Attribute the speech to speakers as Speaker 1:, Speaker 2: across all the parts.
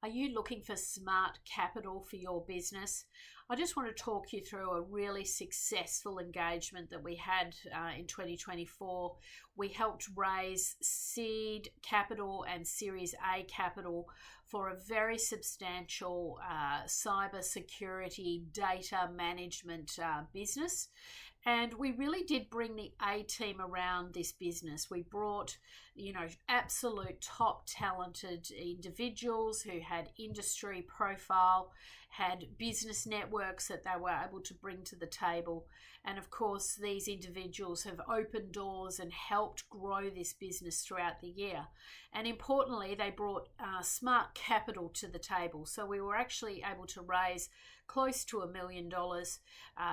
Speaker 1: Are you looking for smart capital for your business? I just want to talk you through a really successful engagement that we had in 2024. We helped raise seed capital and Series A capital for a very substantial cyber security data management business. And we really did bring the A team around this business. We brought, absolute top talented individuals who had industry profile, had business networks that they were able to bring to the table. And of course, these individuals have opened doors and helped grow this business throughout the year. And importantly, they brought smart capital to the table. So we were actually able to raise close to $1 million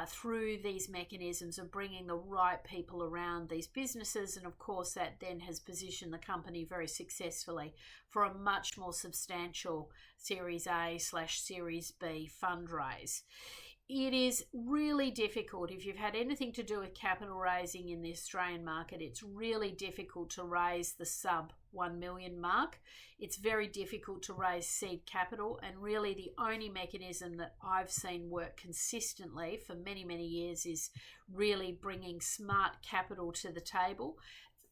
Speaker 1: through these mechanisms of bringing the right people around these businesses. And of course, that then has positioned the company very successfully for a much more substantial Series A/Series B fundraise. It is really difficult. If you've had anything to do with capital raising in the Australian market, it's really difficult to raise the sub 1 million mark. It's very difficult to raise seed capital, and really the only mechanism that I've seen work consistently for many, many years is really bringing smart capital to the table,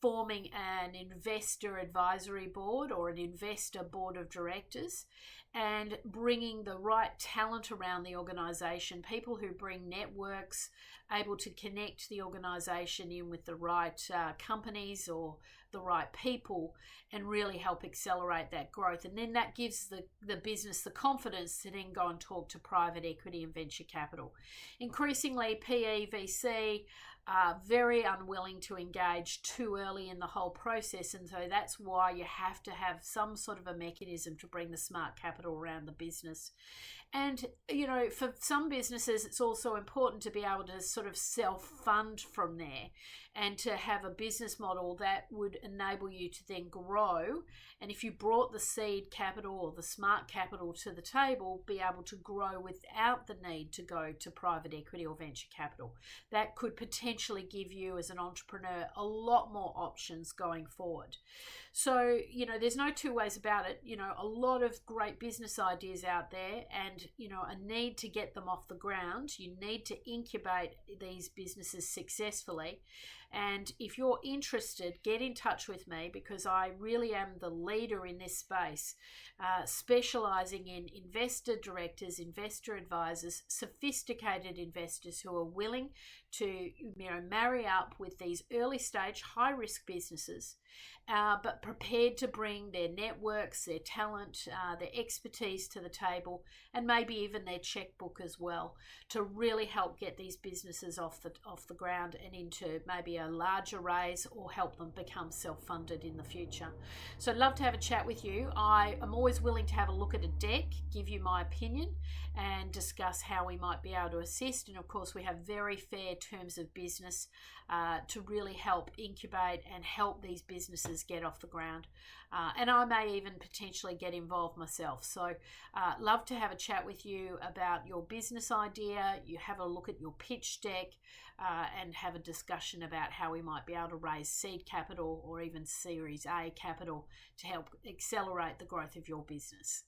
Speaker 1: forming an investor advisory board or an investor board of directors, and bringing the right talent around the organisation, people who bring networks, able to connect the organisation in with the right companies or the right people, and really help accelerate that growth. And then that gives the business the confidence to then go and talk to private equity and venture capital. Increasingly, PE, VC are very unwilling to engage too early in the whole process, and so that's why you have to have some sort of a mechanism to bring the smart capital around the business. And for some businesses, it's also important to be able to sort of self-fund from there, and to have a business model that would enable you to then grow. And if you brought the seed capital or the smart capital to the table, be able to grow without the need to go to private equity or venture capital. That could potentially give you as an entrepreneur a lot more options going forward. So, there's no two ways about it. A lot of great business ideas out there, and, a need to get them off the ground. You need to incubate these businesses successfully. And if you're interested, get in touch with me, because I really am the leader in this space, specializing in investor directors, investor advisors, sophisticated investors who are willing to marry up with these early stage high risk businesses, but prepared to bring their networks, their talent, their expertise to the table, and maybe even their checkbook as well, to really help get these businesses off the ground and into maybe a larger raise, or help them become self-funded in the future. So I'd love to have a chat with you. I am always willing to have a look at a deck, give you my opinion, and discuss how we might be able to assist. And of course, we have very fair terms of business to really help incubate and help these businesses get off the ground. And I may even potentially get involved myself. So love to have a chat with you about your business idea. You have a look at your pitch deck and have a discussion about how we might be able to raise seed capital or even Series A capital to help accelerate the growth of your business.